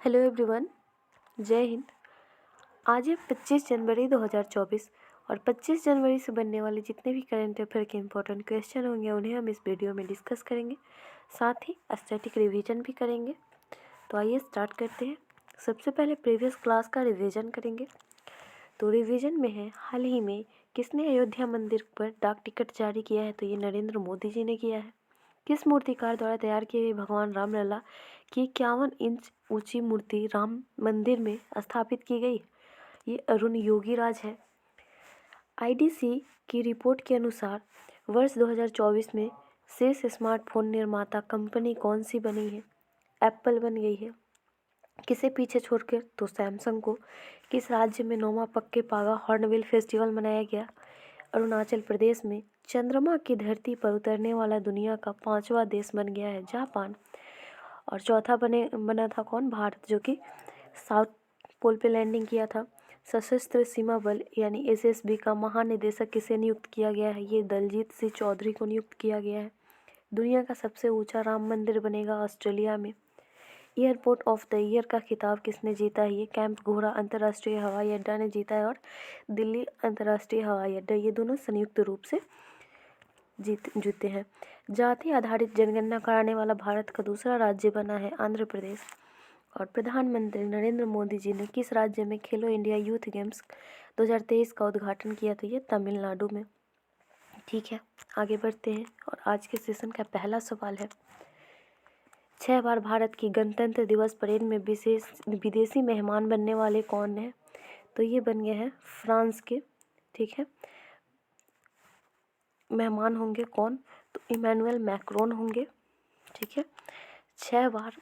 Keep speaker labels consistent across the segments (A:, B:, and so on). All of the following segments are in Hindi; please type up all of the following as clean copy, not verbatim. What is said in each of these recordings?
A: Hello everyone. जय हिंद। आज है 25 जनवरी 2024 और 25 जनवरी से बनने वाले जितने भी करंट अफेयर के इम्पोर्टेंट क्वेश्चन होंगे उन्हें हम इस वीडियो में डिस्कस करेंगे। साथ ही स्टैटिक रिवीजन भी करेंगे। तो आइए स्टार्ट करते हैं। सबसे पहले प्रीवियस क्लास का रिवीजन करेंगे। तो रिवीजन में है, हाल ही में किसने अयोध्या मंदिर पर डाक टिकट जारी किया है? तो ये नरेंद्र मोदी जी ने किया है। किस मूर्तिकार द्वारा तैयार की गई भगवान रामलला की 51 इंच ऊंची मूर्ति राम मंदिर में स्थापित की गई? ये अरुण योगीराज है। आईडीसी की रिपोर्ट के अनुसार वर्ष 2024 में शीर्ष स्मार्टफोन निर्माता कंपनी कौन सी बनी है? एप्पल बन गई है। किसे पीछे छोड़कर? तो सैमसंग को। किस राज्य में नौमा पक्के पागा हॉर्नबिल फेस्टिवल मनाया गया? अरुणाचल प्रदेश में। चंद्रमा की धरती पर उतरने वाला दुनिया का 5वां देश बन गया है जापान। और चौथा बना था कौन? भारत, जो कि साउथ पोल पे लैंडिंग किया था। सशस्त्र सीमा बल यानी एसएसबी का महानिदेशक किसे नियुक्त किया गया है? ये दलजीत सिंह चौधरी को नियुक्त किया गया है। दुनिया का सबसे ऊंचा राम मंदिर बनेगा ऑस्ट्रेलिया में। एयरपोर्ट ऑफ द ईयर का खिताब किसने जीता है? ये कैंप घोड़ा अंतर्राष्ट्रीय हवाई अड्डा ने जीता है और दिल्ली अंतर्राष्ट्रीय हवाई अड्डा, ये दोनों संयुक्त रूप से जीते हैं। जाति आधारित जनगणना कराने वाला भारत का दूसरा राज्य बना है आंध्र प्रदेश। और प्रधानमंत्री नरेंद्र मोदी जी ने किस राज्य में खेलो इंडिया यूथ गेम्स 2023 का उद्घाटन किया? तो ये तमिलनाडु में। ठीक है, आगे बढ़ते हैं और आज के सेशन का पहला सवाल है, 6 बार भारत की गणतंत्र दिवस परेड में विदेशी मेहमान बनने वाले कौन हैं? तो ये बन गए हैं फ्रांस के। ठीक है, मेहमान होंगे कौन? तो इमैनुअल मैक्रोन होंगे। ठीक है, 6 बार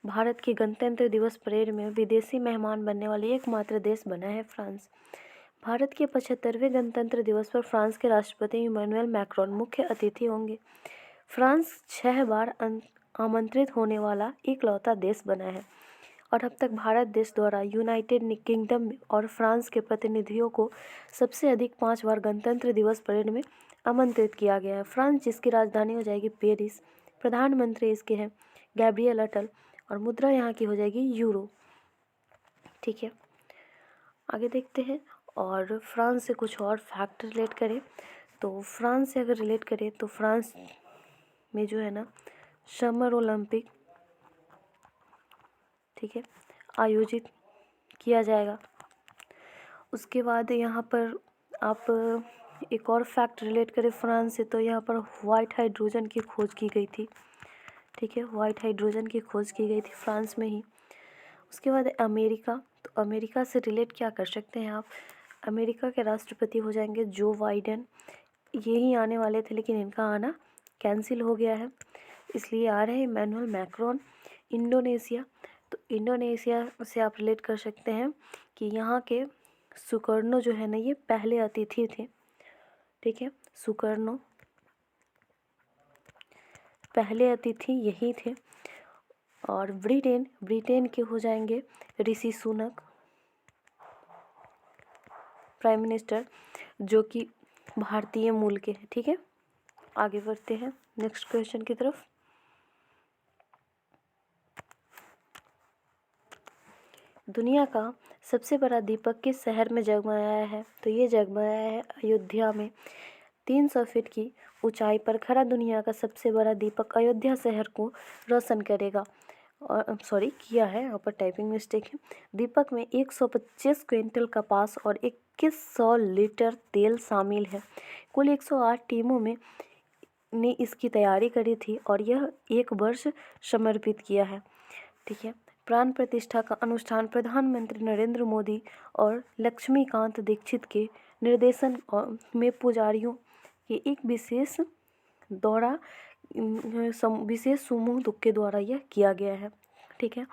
A: भारत की गणतंत्र दिवस परेड में विदेशी मेहमान बनने वाले एकमात्र देश बना है फ्रांस। भारत के 75वें गणतंत्र दिवस पर फ्रांस के राष्ट्रपति इमैनुअल मैक्रोन मुख्य अतिथि होंगे। फ्रांस 6 बार आमंत्रित होने वाला इकलौता देश बना है और अब तक भारत देश द्वारा यूनाइटेड किंगडम और फ्रांस के प्रतिनिधियों को सबसे अधिक 5 बार गणतंत्र दिवस परेड में आमंत्रित किया गया है। फ्रांस, जिसकी राजधानी हो जाएगी पेरिस, प्रधानमंत्री इसके हैं गैब्रियल अटल और मुद्रा यहाँ की हो जाएगी यूरो। ठीक है, आगे देखते हैं और फ्रांस से कुछ और फैक्ट रिलेट करें। तो फ्रांस से अगर रिलेट करें तो फ्रांस में जो है ना समर ओलंपिक, ठीक है, आयोजित किया जाएगा। उसके बाद यहाँ पर आप एक और फैक्ट रिलेट करें फ्रांस से, तो यहाँ पर वाइट हाइड्रोजन की खोज की गई थी। ठीक है, वाइट हाइड्रोजन की खोज की गई थी फ्रांस में ही। उसके बाद अमेरिका, तो अमेरिका से रिलेट क्या कर सकते हैं आप? अमेरिका के राष्ट्रपति हो जाएंगे जो बाइडेन। यही आने वाले थे लेकिन इनका आना कैंसिल हो गया है, इसलिए आ रहे हैं इमैनुअल मैक्रोन। इंडोनेशिया, तो इंडोनेशिया से आप रिलेट कर सकते हैं कि यहाँ के सुकर्नो जो है ना, ये पहले अतिथि थे। ठीक है, सुकर्नो पहले अतिथि यही थे। और ब्रिटेन के हो जाएंगे ऋषि सुनक, प्राइम मिनिस्टर, जो कि भारतीय मूल के हैं। ठीक है, आगे बढ़ते हैं नेक्स्ट क्वेश्चन की तरफ। दुनिया का सबसे बड़ा दीपक किस शहर में जगमगाया है? तो ये जगमगाया है अयोध्या में। 300 फीट की ऊंचाई पर खड़ा दुनिया का सबसे बड़ा दीपक अयोध्या शहर को रोशन करेगा। और किया है, यहाँ पर टाइपिंग मिस्टेक है। दीपक में 125 क्विंटल कपास और 2100 लीटर तेल शामिल है। कुल 108 टीमों ने इसकी तैयारी करी थी और यह 1 वर्ष समर्पित किया है। ठीक है, प्राण प्रतिष्ठा का अनुष्ठान प्रधानमंत्री नरेंद्र मोदी और लक्ष्मीकांत दीक्षित के निर्देशन में पुजारियों के एक विशेष समूह के द्वारा यह किया गया है। ठीक है,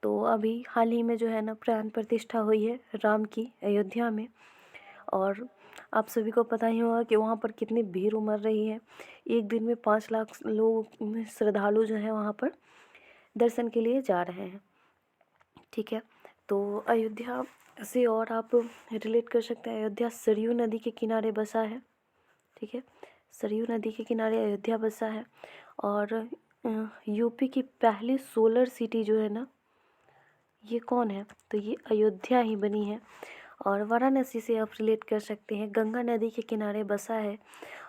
A: तो अभी हाल ही में जो है ना प्राण प्रतिष्ठा हुई है राम की अयोध्या में, और आप सभी को पता ही होगा कि वहाँ पर कितनी भीड़ उमड़ रही है। एक दिन में 5 लाख लोग श्रद्धालु जो हैं वहाँ पर दर्शन के लिए जा रहे हैं। ठीक है, तो अयोध्या से और आप रिलेट कर सकते हैं, अयोध्या सरयू नदी के किनारे बसा है। ठीक है, सरयू नदी के किनारे अयोध्या बसा है। और यूपी की पहली सोलर सिटी जो है ना, ये कौन है? तो ये अयोध्या ही बनी है। और वाराणसी से आप रिलेट कर सकते हैं, गंगा नदी के किनारे बसा है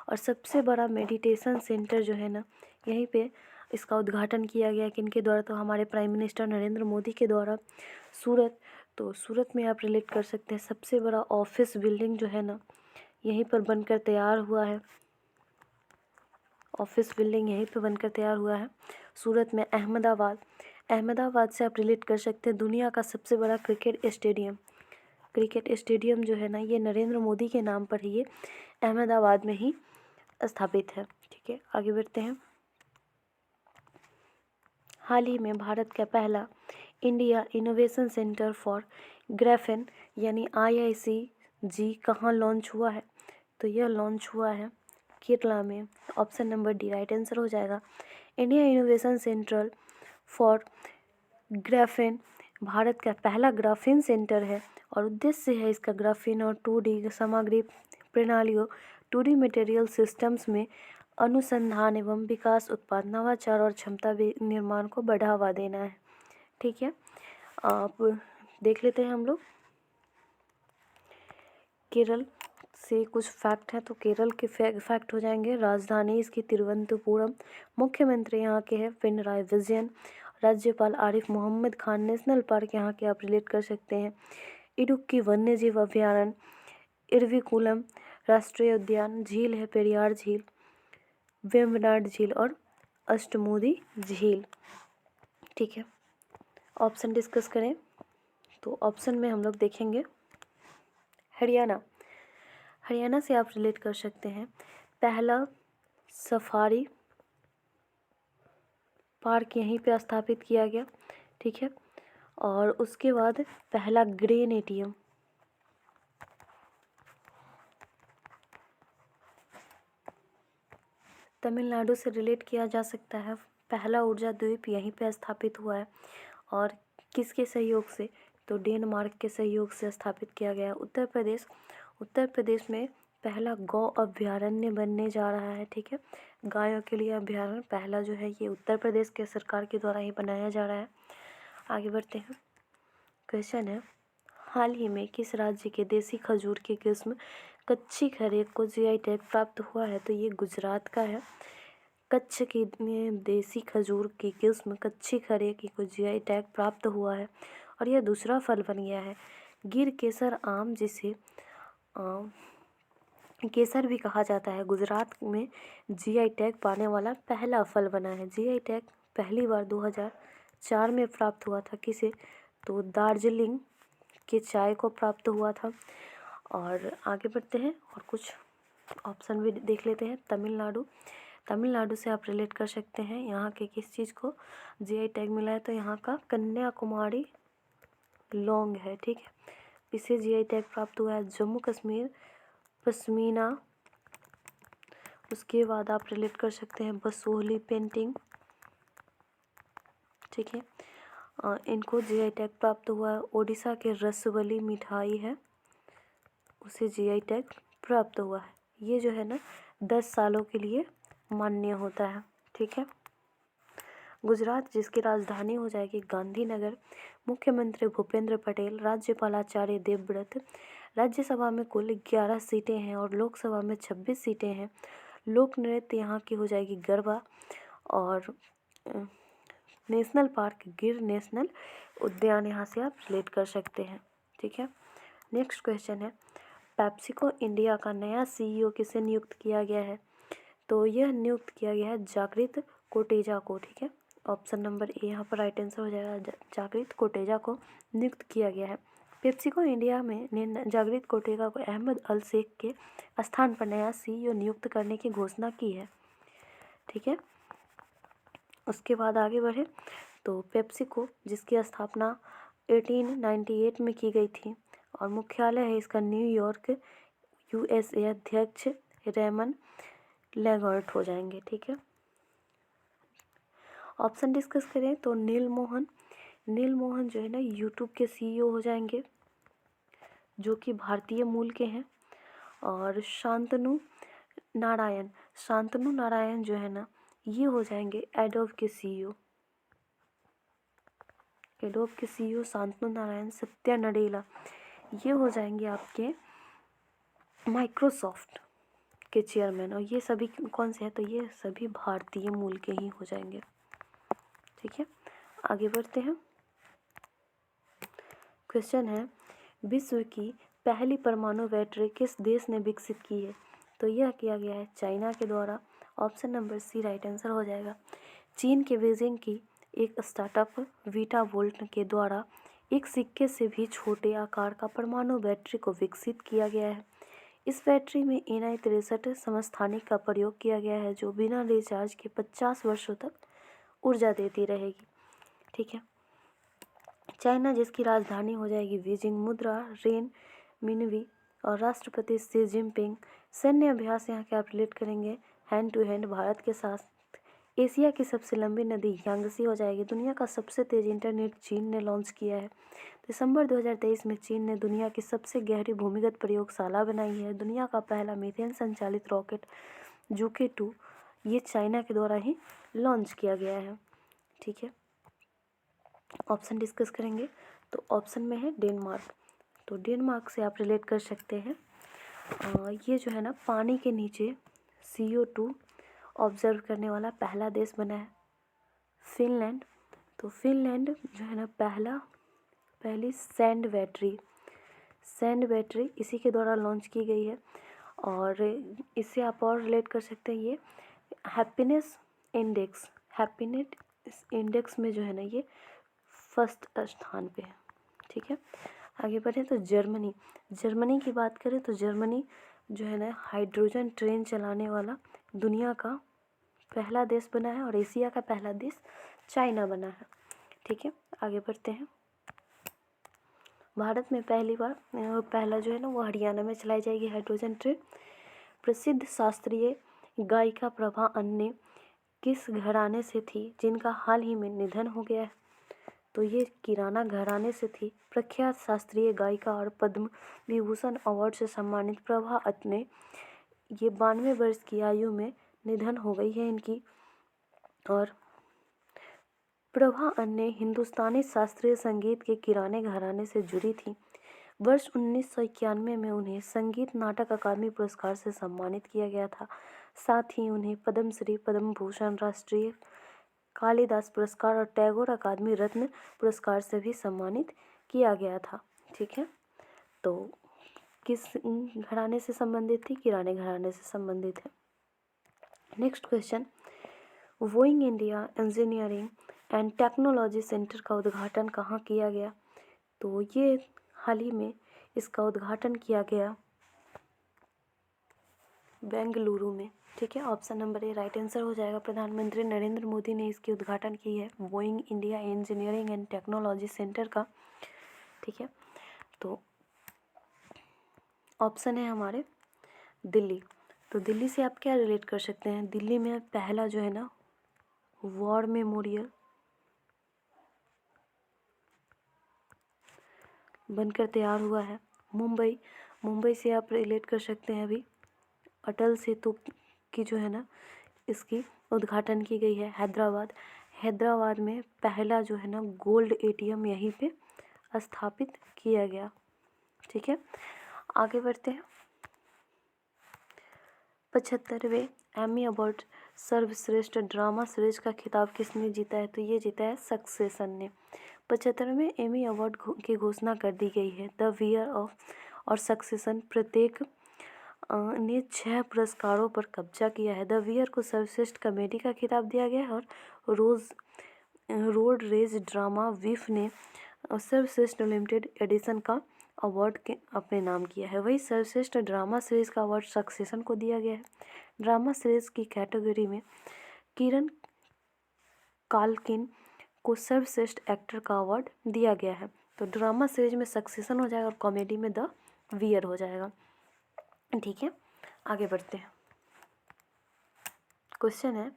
A: और सबसे बड़ा मेडिटेशन सेंटर जो है ना, यहीं पे इसका उद्घाटन किया गया किनके द्वारा? तो हमारे प्राइम मिनिस्टर नरेंद्र मोदी के द्वारा। सूरत, तो सूरत में आप रिलेट कर सकते हैं, सबसे बड़ा ऑफिस बिल्डिंग जो है ना, यहीं पर बनकर तैयार हुआ है। ऑफिस बिल्डिंग यहीं पे बनकर तैयार हुआ है सूरत में। अहमदाबाद, अहमदाबाद से आप रिलेट कर सकते हैं, दुनिया का सबसे बड़ा क्रिकेट स्टेडियम। क्रिकेट स्टेडियम जो है ना, ये नरेंद्र मोदी के नाम पर ही ये अहमदाबाद में ही स्थापित है। ठीक है, आगे बढ़ते हैं। हाल ही में भारत का पहला इंडिया इनोवेशन सेंटर फॉर ग्राफेन यानी IICG कहाँ लॉन्च हुआ है? तो यह लॉन्च हुआ है केरला में। Option number D right answer हो जाएगा। India innovation central for graphene Bharat का पहला ग्राफीन सेंटर है और उद्देश्य है इसका ग्राफीन और 2D सामग्री प्रणालियों 2D मटेरियल सिस्टम्स में अनुसंधान एवं विकास, उत्पाद, नवाचार और क्षमता निर्माण को बढ़ावा देना है। ठीक है, आप देख लेते हैं हम लोग केरल से कुछ फैक्ट हैं। तो केरल के फैक्ट हो जाएंगे, राजधानी इसकी तिरुवनंतपुरम, मुख्यमंत्री यहाँ के हैं पिनराई विजयन, राज्यपाल आरिफ मोहम्मद खान, नेशनल पार्क यहाँ के आप रिलेट कर सकते हैं इडुक्की वन्यजीव अभयारण्य, इरविकुलम राष्ट्रीय उद्यान, झील है पेरियार झील, वेम्बनाड झील और अष्टमुदी झील। ठीक है, ऑप्शन डिस्कस करें तो ऑप्शन में हम लोग देखेंगे हरियाणा। हरियाणा से आप रिलेट कर सकते हैं, पहला सफारी पार्क यहीं पे स्थापित किया गया। ठीक है, और उसके बाद पहला ग्रेन एटीएम। तमिलनाडु से रिलेट किया जा सकता है, पहला ऊर्जा द्वीप यहीं पे स्थापित हुआ है और किसके सहयोग से? तो डेनमार्क के सहयोग से स्थापित किया गया। उत्तर प्रदेश, उत्तर प्रदेश में पहला गौ अभयारण्य बनने जा रहा है। ठीक है, गायों के लिए अभयारण्य पहला जो है ये उत्तर प्रदेश के सरकार के द्वारा ही बनाया जा रहा है। आगे बढ़ते हैं। क्वेश्चन है, हाल ही में किस राज्य के देसी खजूर की किस्म कच्ची खरे को GI टैग प्राप्त हुआ है? तो ये गुजरात का है। कच्छ की देसी खजूर की किस्म कच्ची खरे की को GI टैग प्राप्त हुआ है और यह दूसरा फल बन गया है। गिर केसर आम, जिसे केसर भी कहा जाता है, गुजरात में GI टैग पाने वाला पहला फल बना है। GI टैग पहली बार 2004 में प्राप्त हुआ था। किसे? तो दार्जिलिंग के चाय को प्राप्त हुआ था। और आगे बढ़ते हैं और कुछ ऑप्शन भी देख लेते हैं। तमिलनाडु, तमिलनाडु से आप रिलेट कर सकते हैं, यहाँ के किस चीज़ को GI टैग मिला है? तो यहाँ का कन्याकुमारी लौंग है। ठीक है, इसे GI टैग प्राप्त हुआ है। जम्मू कश्मीर पश्मीना, उसके बाद आप रिलेट कर सकते हैं बसोहली पेंटिंग। ठीक है, इनको GI टैग प्राप्त हुआ है। ओडिशा के रसबली मिठाई है, उसे GI टैग प्राप्त हुआ है। ये जो है ना 10 सालों के लिए मान्य होता है। ठीक है, गुजरात जिसकी राजधानी हो जाएगी गांधीनगर, मुख्यमंत्री भूपेंद्र पटेल, राज्यपाल आचार्य देवव्रत, राज्यसभा में कुल 11 सीटें हैं और लोकसभा में 26 सीटें हैं। लोक नृत्य यहाँ की हो जाएगी गरबा और नेशनल पार्क गिर नेशनल उद्यान यहाँ से आप रिलेट कर सकते हैं। ठीक है, नेक्स्ट क्वेश्चन है, पेप्सिको इंडिया का नया CEO किसे नियुक्त किया गया है? तो यह नियुक्त किया गया है जागृत कोटेचा को। ठीक है, ऑप्शन नंबर ए यहाँ पर राइट आंसर हो जाएगा, जागृत कोटेचा को नियुक्त किया गया है। पेप्सिको इंडिया में ने जागृत कोटेचा को अहमद अल शेख के स्थान पर नया CEO नियुक्त करने की घोषणा की है। ठीक है, उसके बाद आगे बढ़े तो पेप्सिको जिसकी स्थापना 1898 में की गई थी और मुख्यालय है इसका न्यूयॉर्क, USA। अध्यक्ष रेमन लैगार्ड हो जाएंगे। ठीक है, ऑप्शन डिस्कस करें तो नील मोहन, नील मोहन जो है ना यूट्यूब के CEO हो जाएंगे जो कि भारतीय मूल के हैं। और शांतनु नारायण, शांतनु नारायण जो है ना ये हो जाएंगे एडोब के CEO। एडोब के CEO शांतनु नारायण, सत्या नडेला, ये हो जाएंगे आपके माइक्रोसॉफ्ट के चेयरमैन। और ये सभी कौन से हैं, तो ये सभी भारतीय मूल के ही हो जाएंगे। ठीक है, आगे बढ़ते हैं। क्वेश्चन है, विश्व की पहली परमाणु बैटरी किस देश ने विकसित की है, तो यह किया गया है चाइना के द्वारा। Option number C right answer हो जाएगा। चीन के बीजिंग की एक स्टार्टअप वीटा वोल्ट के द्वारा एक सिक्के से भी छोटे आकार का परमाणु बैटरी को विकसित किया गया है। इस बैटरी में Ni63 समस्थानिक का प्रयोग किया गया है, जो बिना रिचार्ज के 50 वर्षों तक ऊर्जा देती रहेगी। ठीक है, चाइना जिसकी राजधानी हो जाएगी बीजिंग, मुद्रा रेन मिनवी और राष्ट्रपति शी जिनपिंग। सैन्य अभ्यास यहाँ क्या रिलेट करेंगे, हैंड टू हैंड भारत के साथ। एशिया की सबसे लंबी नदी यांगसी हो जाएगी। दुनिया का सबसे तेज इंटरनेट चीन ने लॉन्च किया है। दिसंबर 2023 में चीन ने दुनिया की सबसे गहरी भूमिगत प्रयोगशाला बनाई है। दुनिया का पहला मीथेन संचालित रॉकेट जूके 2 ये चाइना के द्वारा ही लॉन्च किया गया है। ठीक है, ऑप्शन डिस्कस करेंगे। तो ऑप्शन में है डेनमार्क, तो डेनमार्क से आप रिलेट कर सकते हैं। ये जो है ना पानी के नीचे CO2 ऑब्जर्व करने वाला पहला देश बना है। फिनलैंड, तो फिनलैंड जो है ना पहली सैंड बैटरी इसी के द्वारा लॉन्च की गई है। और इससे आप और रिलेट कर सकते हैं, ये हैप्पीनेस इंडेक्स में जो है ना ये फर्स्ट स्थान पे है। ठीक है, आगे बढ़ें। तो जर्मनी की बात करें तो जर्मनी जो है ना हाइड्रोजन ट्रेन चलाने वाला दुनिया का पहला देश बना है और एशिया का पहला देश चाइना बना है। ठीक है, आगे बढ़ते हैं। भारत में पहला जो है ना वो हरियाणा में चलाई जाएगी हाइड्रोजन ट्रेन। प्रसिद्ध शास्त्रीय गायिका प्रभा अन्ने किस घराने से थी जिनका हाल ही में निधन हो गया है, तो ये किराना घराने से थी। प्रख्यात शास्त्रीय गायिका और पद्म विभूषण अवार्ड से सम्मानित प्रभा अन्ने, ये 92 वर्ष की आयु में निधन हो गई है इनकी। और प्रभा अन्ने हिंदुस्तानी शास्त्रीय संगीत के किराने घराने से जुड़ी थी। वर्ष 1991 में उन्हें संगीत नाटक अकादमी पुरस्कार से सम्मानित किया गया था। साथ ही उन्हें पद्मश्री, पद्म भूषण, राष्ट्रीय कालिदास पुरस्कार और टैगोर अकादमी रत्न पुरस्कार से भी सम्मानित किया गया था। ठीक है, तो किस घराने से संबंधित थी, किराने घराने से संबंधित है। Next question, Boeing India engineering and technology centre का उद्घाटन कहाँ किया गया, तो ये हाल ही में इसका उद्घाटन किया गया बेंगलुरु में। ठीक है, option number A right answer हो जाएगा। प्रधानमंत्री नरेंद्र मोदी ने इसकी उद्घाटन की है, Boeing India engineering and technology centre का। ठीक है, तो ऑप्शन है हमारे दिल्ली। तो दिल्ली से आप क्या रिलेट कर सकते हैं, दिल्ली में पहला जो है ना वॉर मेमोरियल बनकर तैयार हुआ है। मुंबई से आप रिलेट कर सकते हैं, अभी अटल सेतु की जो है ना इसकी उद्घाटन की गई है। हैदराबाद में पहला जो है ना गोल्ड ATM यहीं पे स्थापित किया गया। ठीक है, आगे बढ़ते हैं। 75वें एमी अवार्ड सर्वश्रेष्ठ ड्रामा सीरीज का खिताब किसने जीता है, तो ये जीता है सक्सेशन ने। 75वें एमी अवार्ड की घोषणा कर दी गई है। द वियर ऑफ और सक्सेशन प्रत्येक ने 6 पुरस्कारों पर कब्जा किया है। द वियर को सर्वश्रेष्ठ कॉमेडी का खिताब दिया गया है और रोड रेज ड्रामा विफ ने सर्वश्रेष्ठ लिमिटेड एडिशन का अवार्ड के अपने नाम किया है। वही सर्वश्रेष्ठ ड्रामा सीरीज का अवार्ड सक्सेशन को दिया गया है। ड्रामा सीरीज की कैटेगरी में किरण काल्किन को सर्वश्रेष्ठ एक्टर का अवार्ड दिया गया है। तो ड्रामा सीरीज में सक्सेशन हो जाएगा और कॉमेडी में द वियर हो जाएगा। ठीक है, आगे बढ़ते हैं। क्वेश्चन है,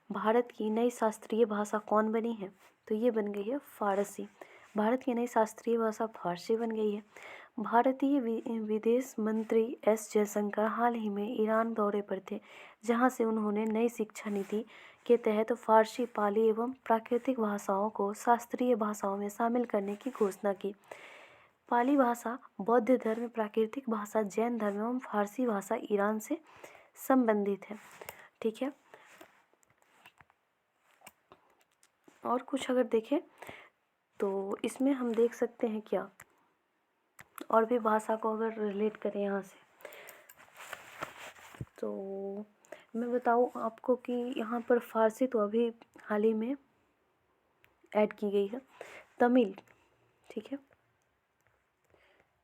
A: भारत की नई शास्त्रीय भाषा कौन बनी है, तो ये बन गई है फारसी। भारत की नई शास्त्रीय भाषा फारसी बन गई है। भारतीय विदेश मंत्री एस जयशंकर हाल ही में ईरान दौरे पर थे, जहां से उन्होंने नई शिक्षा नीति के तहत फारसी, पाली एवं प्राकृतिक भाषाओं को शास्त्रीय भाषाओं में शामिल करने की घोषणा की। पाली भाषा बौद्ध धर्म, प्राकृतिक भाषा जैन धर्म एवं फारसी भाषा ईरान से संबंधित है। ठीक है, और कुछ अगर देखें तो इसमें हम देख सकते हैं क्या, और भी भाषा को अगर रिलेट करें यहाँ से, तो मैं बताऊँ आपको कि यहाँ पर फारसी तो अभी हाल ही में ऐड की गई है। तमिल, ठीक है,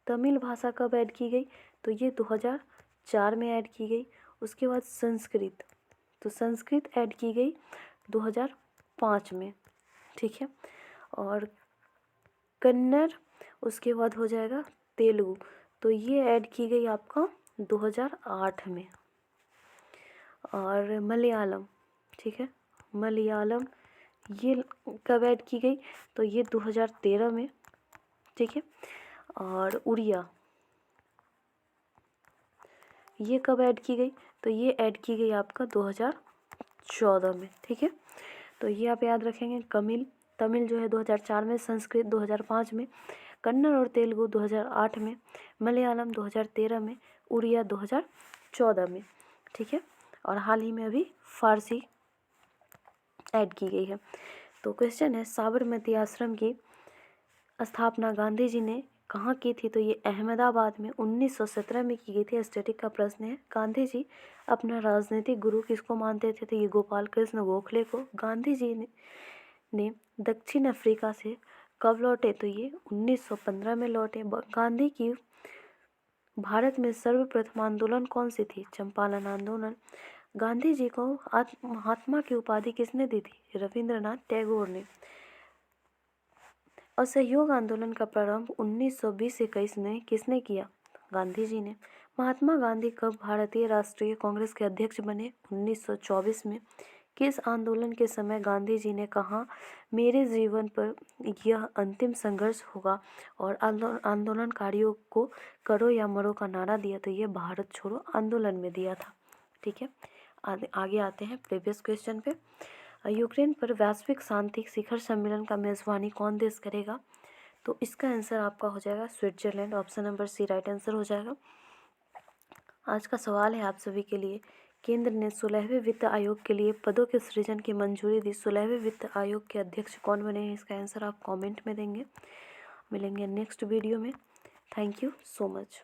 A: तमिल भाषा कब ऐड की गई, तो ये 2004 में ऐड की गई। उसके बाद संस्कृत, तो संस्कृत ऐड की गई 2005 में। ठीक है, और कन्नड़ उसके बाद हो जाएगा तेलुगु, तो ये ऐड की गई आपका 2008 में। और मलयालम, ठीक है, मलयालम ये कब ऐड की गई, तो ये 2013 में। ठीक है, और उड़िया ये कब ऐड की गई, तो ये ऐड की गई आपका 2014 में। ठीक है, तो ये आप याद रखेंगे। तमिल जो है 2004 में, संस्कृत 2005 में, कन्नड़ और तेलुगु 2008 में, मलयालम 2013 में, उड़िया 2014 में। ठीक है, और हाल ही में अभी फारसी ऐड की गई है। तो क्वेश्चन है, साबरमती आश्रम की स्थापना गांधी जी ने कहाँ की थी, तो ये अहमदाबाद में 1917 में की गई थी। स्टैटिक का प्रश्न है, गांधी जी अपना राजनीतिक गुरु किसको मानते थे, तो ये गोपाल कृष्ण गोखले को। गांधी जी ने दक्षिण अफ्रीका से कब लौटे, तो ये 1915 में लौटे। गांधी की भारत में सर्वप्रथम आंदोलन कौन सी थी, चंपारण आंदोलन। गांधी जी को महात्मा की उपाधि किसने दी थी, रविंद्रनाथ टैगोर ने। असहयोग आंदोलन का प्रारंभ 1920-21 में किसने किया, गांधी जी ने। महात्मा गांधी कब भारतीय राष्ट्रीय कांग्रेस के अध्यक्ष बने, 1924 में। किस आंदोलन के समय गांधी जी ने कहा, मेरे जीवन पर यह अंतिम संघर्ष होगा, और आंदोलनकारियों को करो या मरो का नारा दिया, तो ये भारत छोड़ो आंदोलन में दिया था। ठीक है, आगे आते हैं प्रीवियस क्वेश्चन पे। यूक्रेन पर वैश्विक शांति शिखर सम्मेलन का मेजबानी कौन देश करेगा, तो इसका आंसर आपका हो जाएगा Switzerland. Option number C right answer हो जाएगा। आज का सवाल है आप सभी के लिए, केंद्र ने 16वें वित्त आयोग के लिए पदों के सृजन की मंजूरी दी। 16वें वित्त आयोग के अध्यक्ष कौन बने हैं, इसका आंसर आप कमेंट में देंगे। मिलेंगे नेक्स्ट वीडियो में। Thank you so much.